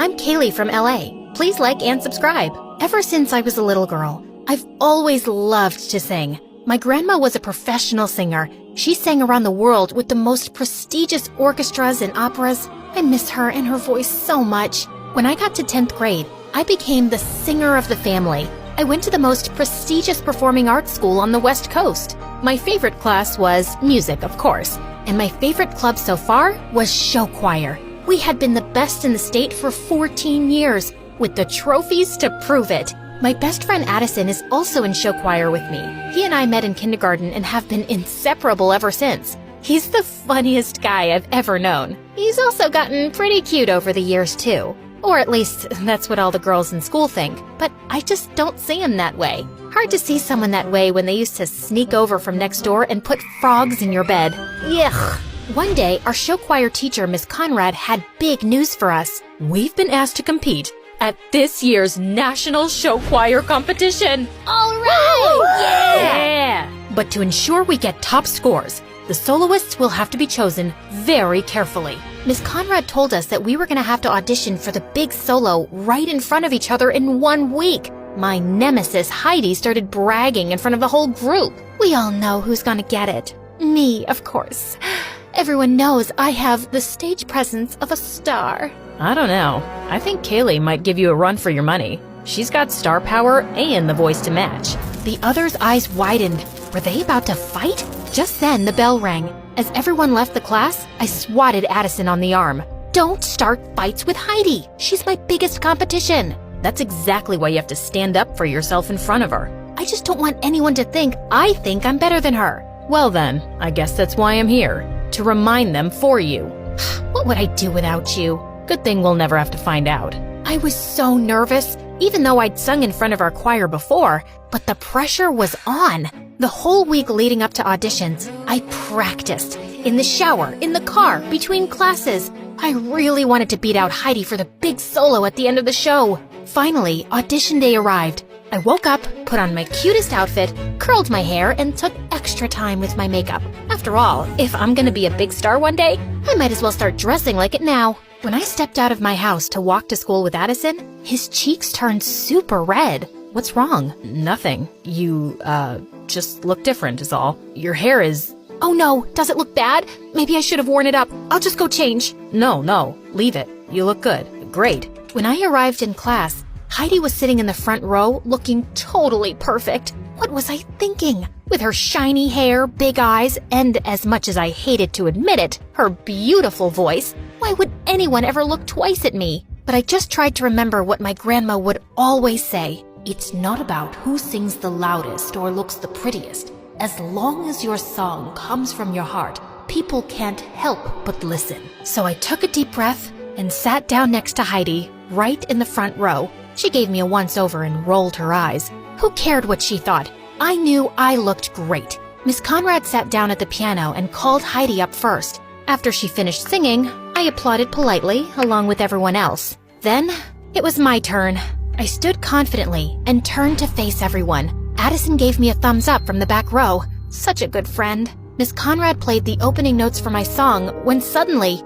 I'm Kaylee from LA. Please like and subscribe. Ever since I was a little girl, I've always loved to sing. My grandma was a professional singer. She sang around the world with the most prestigious orchestras and operas. I miss her and her voice so much. When I got to 10th grade, I became the singer of the family. I went to the most prestigious performing arts school on the West Coast. My favorite class was music, of course, and my favorite club so far was show choir. We had been the best in the state for 14 years, with the trophies to prove it. My best friend Addison is also in show choir with me. He and I met in kindergarten and have been inseparable ever since. He's the funniest guy I've ever known. He's also gotten pretty cute over the years too. Or at least, that's what all the girls in school think. But I just don't see him that way. Hard to see someone that way when they used to sneak over from next door and put frogs in your bed. Yuck. One day, our show choir teacher, Miss Conrad, had big news for us. We've been asked to compete at this year's National Show Choir Competition. All right! Yeah! But to ensure we get top scores, the soloists will have to be chosen very carefully. Miss Conrad told us that we were going to have to audition for the big solo right in front of each other in 1 week. My nemesis, Heidi, started bragging in front of the whole group. We all know who's going to get it. Me, of course. Everyone knows I have the stage presence of a star. I don't know. I think Kaylee might give you a run for your money. She's got star power and the voice to match. The others' eyes widened. Were they about to fight? Just then, the bell rang. As everyone left the class, I swatted Addison on the arm. Don't start fights with Heidi. She's my biggest competition. That's exactly why you have to stand up for yourself in front of her. I just don't want anyone to think I think I'm better than her. Well then, I guess that's why I'm here. To remind them for you. What would I do without you? Good thing we'll never have to find out. I was so nervous, even though I'd sung in front of our choir before, but the pressure was on. The whole week leading up to auditions, I practiced. In the shower, in the car, between classes. I really wanted to beat out Heidi for the big solo at the end of the show. Finally, audition day arrived. I woke up, put on my cutest outfit, curled my hair, and took extra time with my makeup. After all, if I'm gonna be a big star one day, I might as well start dressing like it now. When I stepped out of my house to walk to school with Addison, his cheeks turned super red. What's wrong? Nothing. You, just look different is all. Your hair is... Oh no, does it look bad? Maybe I should have worn it up. I'll just go change. No, leave it. You look good. Great. When I arrived in class, Heidi was sitting in the front row looking totally perfect. What was I thinking? With her shiny hair, big eyes, and as much as I hated to admit it, her beautiful voice, why would anyone ever look twice at me? But I just tried to remember what my grandma would always say. It's not about who sings the loudest or looks the prettiest. As long as your song comes from your heart, people can't help but listen. So I took a deep breath and sat down next to Heidi, right in the front row. She gave me a once-over and rolled her eyes. Who cared what she thought? I knew I looked great. Miss Conrad sat down at the piano and called Heidi up first. After she finished singing, I applauded politely, along with everyone else. Then, it was my turn. I stood confidently and turned to face everyone. Addison gave me a thumbs up from the back row. Such a good friend. Miss Conrad played the opening notes for my song when suddenly...